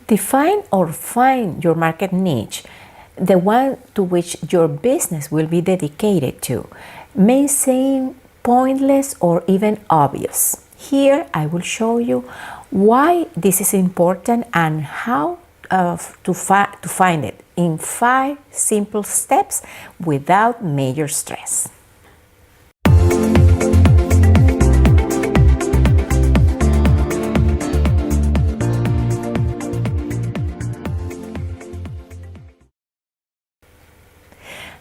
Define or find your market niche, the one to which your business will be dedicated to. May seem pointless or even obvious. Here I will show you why this is important and how to find it in 5 simple steps without major stress.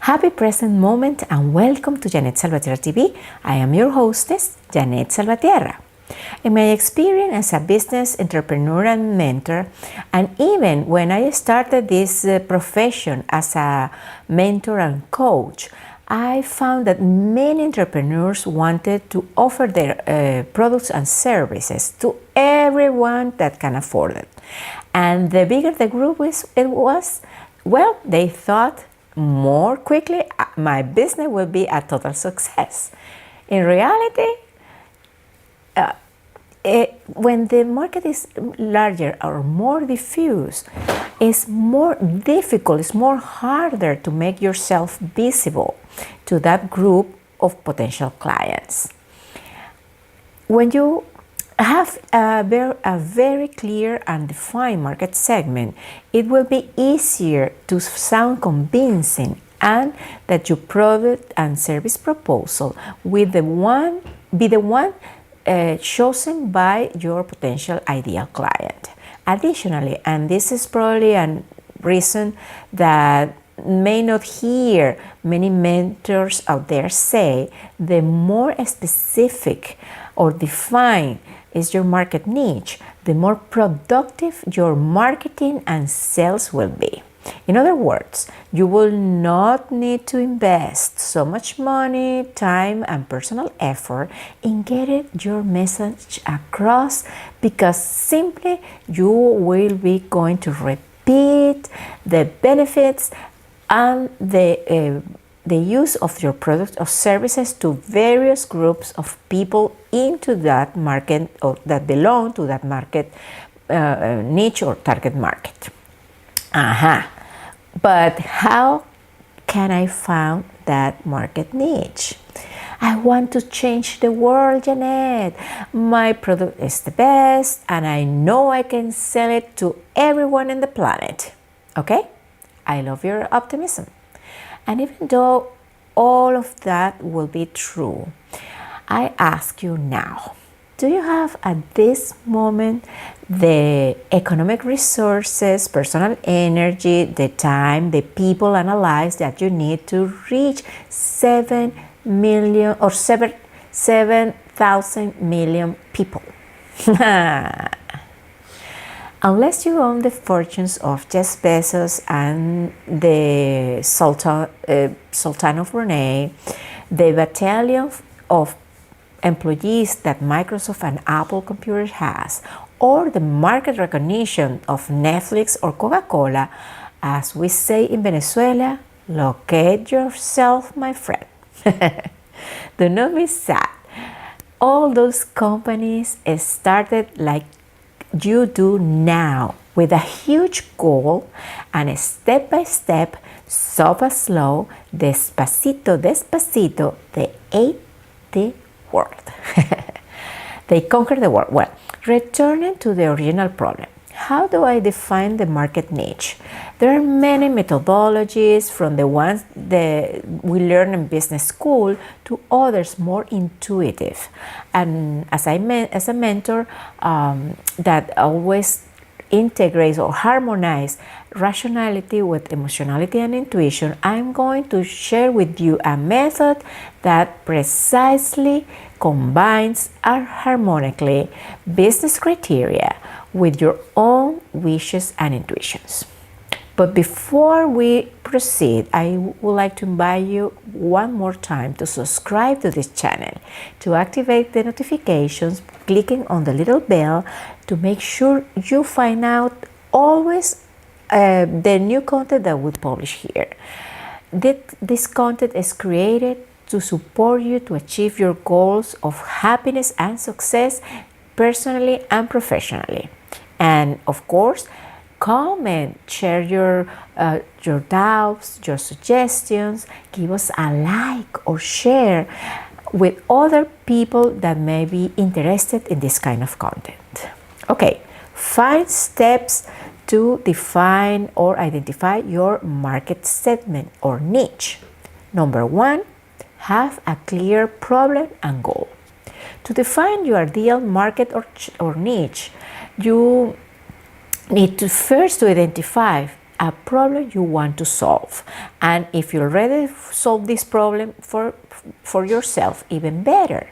Happy present moment and welcome to Jeanette Salvatierra TV. I am your hostess, Jeanette Salvatierra. In my experience as a business entrepreneur and mentor, and even when I started this profession as a mentor and coach, I found that many entrepreneurs wanted to offer their products and services to everyone that can afford it. And the bigger the group was, well, they thought more quickly my business will be a total success. In reality, when the market is larger or more diffuse, it's more difficult, it's more harder to make yourself visible to that group of potential clients. When you have a very clear and defined market segment, it will be easier to sound convincing and that your product and service proposal will be the one chosen by your potential ideal client. Additionally, and this is probably a reason that may not hear many mentors out there say, the more specific or defined is your market niche, the more productive your marketing and sales will be. In other words, you will not need to invest so much money, time, and personal effort in getting your message across, because simply you will be going to repeat the benefits and the use of your products or services to various groups of people into that market or that belong to that market niche or target market. But how can I find that market niche? I want to change the world, Jeanette. My product is the best and I know I can sell it to everyone on the planet. Okay? I love your optimism. And even though all of that will be true, I ask you now, do you have at this moment the economic resources, personal energy, the time, the people and allies that you need to reach 7 million or 7,000 million people? Unless you own the fortunes of Jeff Bezos and the Sultan of Brunei, the battalion of employees that Microsoft and Apple Computers has, or the market recognition of Netflix or Coca-Cola, as we say in Venezuela, locate yourself, my friend. Do not be sad. All those companies started like you do now, with a huge goal and step by step, slow, despacito, despacito, they ate the world. They conquered the world. Well, returning to the original problem, how do I define the market niche? There are many methodologies, from the ones that we learn in business school to others more intuitive. And as a mentor that always integrates or harmonize rationality with emotionality and intuition, I'm going to share with you a method that precisely combines harmonically business criteria with your own wishes and intuitions. But before we proceed, I would like to invite you one more time to subscribe to this channel, to activate the notifications, clicking on the little bell to make sure you find out always the new content that we publish here. This content is created to support you to achieve your goals of happiness and success personally and professionally. And of course, comment, share your doubts, your suggestions, give us a like or share with other people that may be interested in this kind of content. Okay, 5 steps to define or identify your market segment or niche. Number 1, have a clear problem and goal. To define your ideal market or niche, you need to first identify a problem you want to solve. And if you already solved this problem for yourself, even better.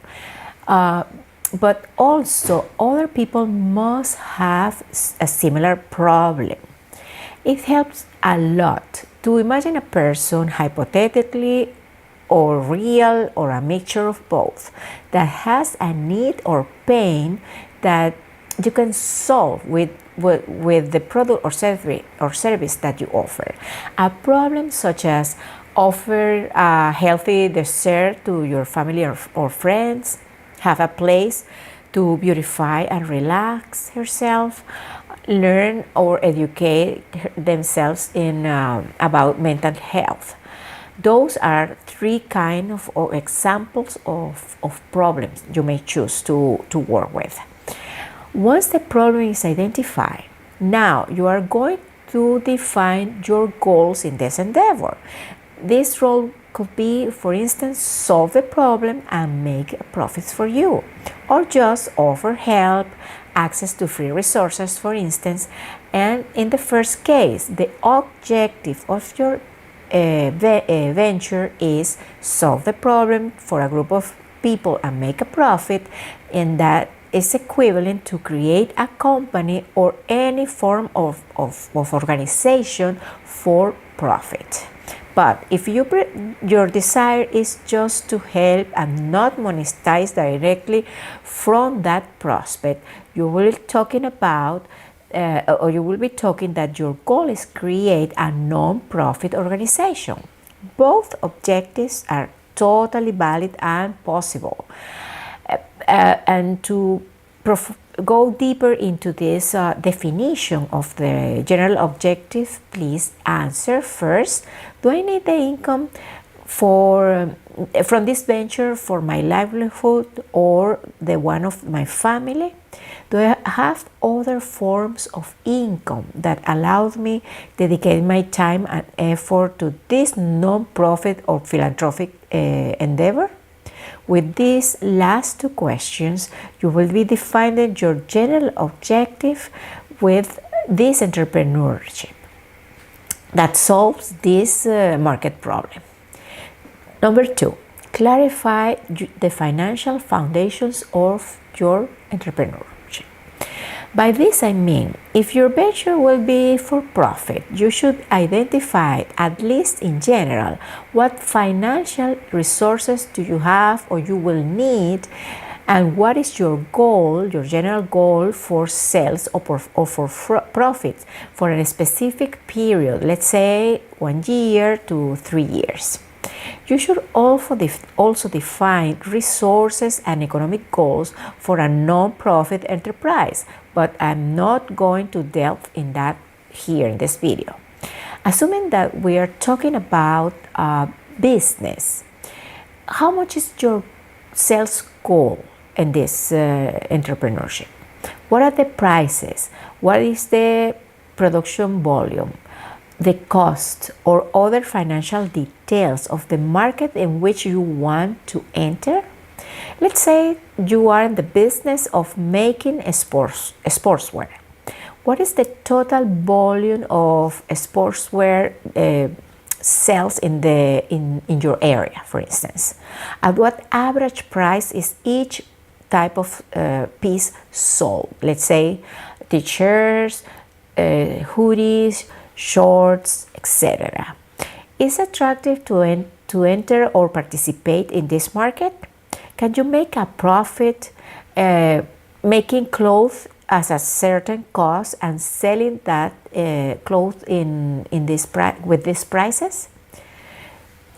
But also, other people must have a similar problem. It helps a lot to imagine a person, hypothetically or real or a mixture of both, that has a need or pain that you can solve with the product or service that you offer. A problem such as offer a healthy dessert to your family or friends, have a place to beautify and relax herself, learn or educate themselves in about mental health. Those are 3 kinds of examples of problems you may choose to work with. Once the problem is identified, now you are going to define your goals in this endeavor. This role could be, for instance, solve the problem and make profits for you, or just offer help, access to free resources, for instance. And in the first case, the objective of your venture is solve the problem for a group of people and make a profit, and that is equivalent to create a company or any form of organization for profit. But if your desire is just to help and not monetize directly from that prospect, you will be talking that your goal is create a non-profit organization. Both objectives are totally valid and possible. And to go deeper into this definition of the general objective, please answer first: do I need the income from this venture for my livelihood or the one of my family? Do I have other forms of income that allows me dedicate my time and effort to this non-profit or philanthropic endeavor? With these last 2 questions, you will be defining your general objective with this entrepreneurship that solves this market problem. Number 2, clarify the financial foundations of your entrepreneurship. By this I mean, if your venture will be for profit, you should identify, at least in general, what financial resources do you have or you will need, and what is your goal, your general goal for sales or for profits for a specific period, let's say 1 year to 3 years. You should also define resources and economic goals for a non-profit enterprise, but I'm not going to delve in that here in this video. Assuming that we are talking about business, how much is your sales goal in this entrepreneurship? What are the prices? What is the production volume? The cost or other financial details of the market in which you want to enter? Let's say you are in the business of making sportswear. What is the total volume of sportswear sales in your area, for instance? At what average price is each type of piece sold? Let's say t-shirts, hoodies, shorts, etc. Is it attractive to enter or participate in this market? Can you make a profit making clothes at a certain cost and selling that clothes with these prices?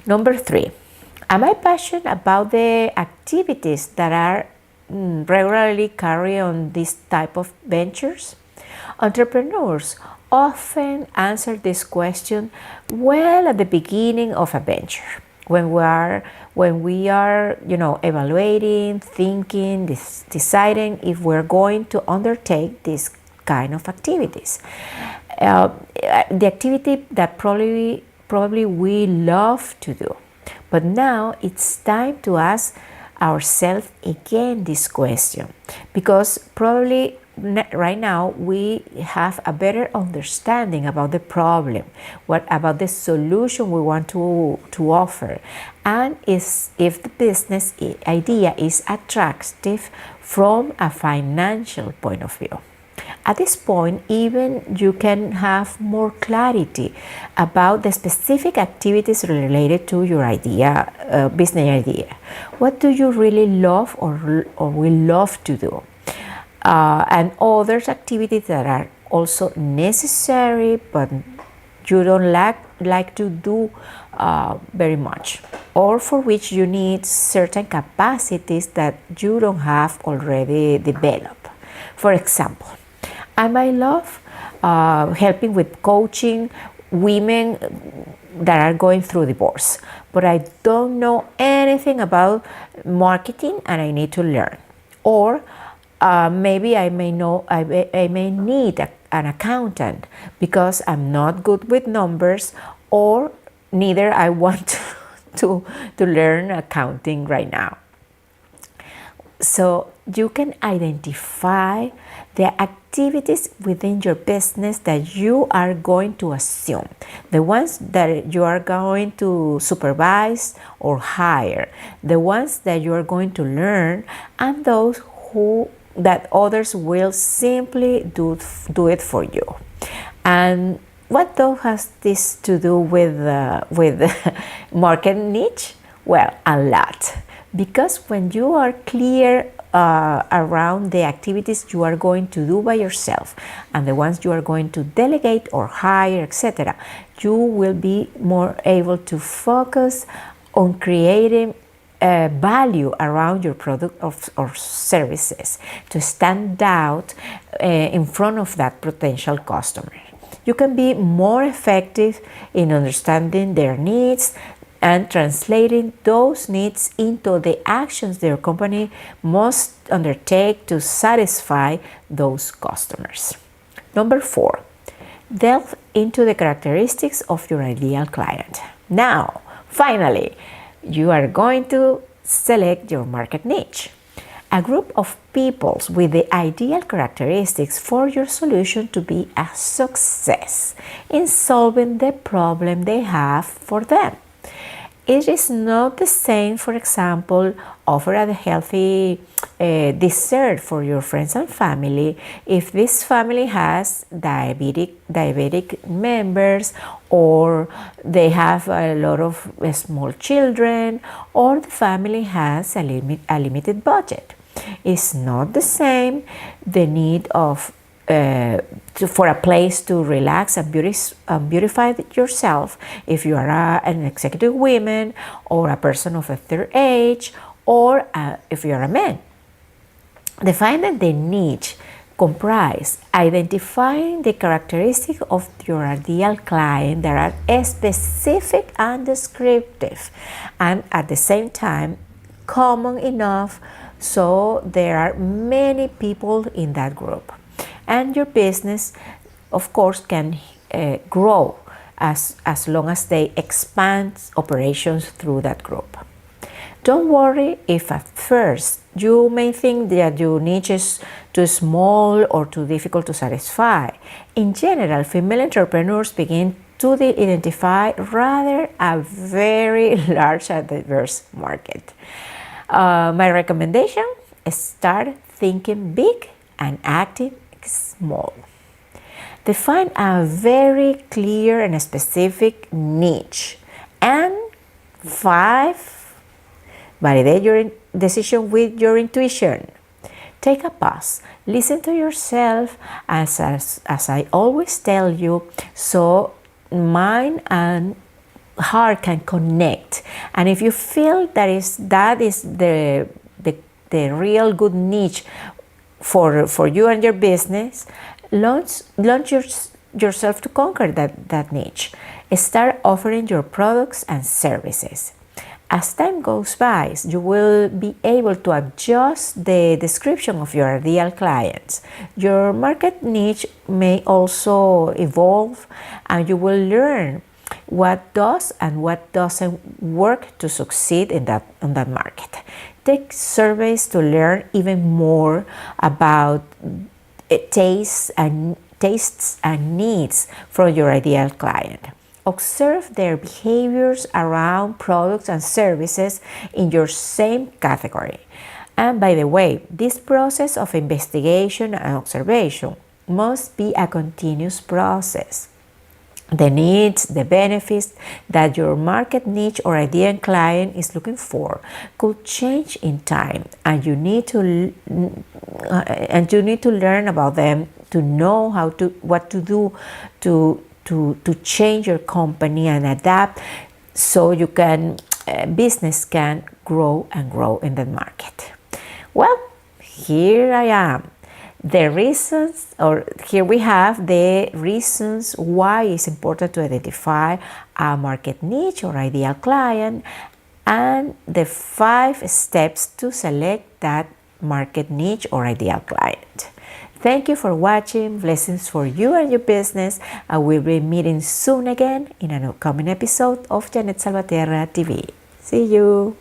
Number 3, am I passionate about the activities that are regularly carried on this type of ventures? Entrepreneurs often answer this question well at the beginning of a venture, when we are evaluating, thinking, deciding if we're going to undertake this kind of activities. The activity that probably we love to do. But now it's time to ask ourselves again this question, because probably right now we have a better understanding about the problem, what about the solution we want to offer, and if the business idea is attractive from a financial point of view. At this point, even you can have more clarity about the specific activities related to your idea, business idea. What do you really love or will love to do? And other activities that are also necessary, but you don't like to do very much, or for which you need certain capacities that you don't have already developed. For example, I might love helping with coaching women that are going through divorce, but I don't know anything about marketing and I need to learn. Or maybe I may need an accountant because I'm not good with numbers, or neither I want to learn accounting right now. So you can identify the activities within your business that you are going to assume, the ones that you are going to supervise or hire, the ones that you are going to learn, and those that others will simply do it for you. And what though has this to do with market niche? Well, a lot. Because when you are clear around the activities you are going to do by yourself and the ones you are going to delegate or hire, etc., you will be more able to focus on creating value around your product or services to stand out in front of that potential customer. You can be more effective in understanding their needs and translating those needs into the actions their company must undertake to satisfy those customers. Number 4, delve into the characteristics of your ideal client. Now, finally, you are going to select your market niche. A group of people with the ideal characteristics for your solution to be a success in solving the problem they have for them. It is not the same, for example, offer a healthy dessert for your friends and family if this family has diabetic members, or they have a lot of small children, or the family has a limited budget. It's not the same the need of for a place to relax and beautify yourself if you are an executive woman or a person of a third age, or if you are a man. Defining the niche comprise identifying the characteristics of your ideal client that are specific and descriptive, and at the same time common enough so there are many people in that group. And your business, of course, can grow as long as they expand operations through that group. Don't worry if at first you may think that your niche is too small or too difficult to satisfy. In general, female entrepreneurs begin to identify rather a very large and diverse market. My recommendation is start thinking big and acting small. Define a very clear and specific niche. And 5, validate your decision with your intuition. Take a pause. Listen to yourself as I always tell you, so mind and heart can connect. And if you feel that is the real good niche for you and your business, launch yourself to conquer that niche. Start offering your products and services. As time goes by, you will be able to adjust the description of your ideal clients. Your market niche may also evolve, and you will learn what does and what doesn't work to succeed in that market. Take surveys to learn even more about tastes and needs from your ideal client. Observe their behaviors around products and services in your same category. And by the way, this process of investigation and observation must be a continuous process. The needs, the benefits that your market niche or ideal client is looking for could change in time, and you need to learn about them to know what to do to change your company and adapt, so you can business can grow and grow in the market. Well, here I am. Here we have the reasons why it's important to identify a market niche or ideal client, and the 5 steps to select that market niche or ideal client. Thank you for watching. Blessings for you and your business. I will be meeting soon again in an upcoming episode of Jeanette Salvatierra TV. See you.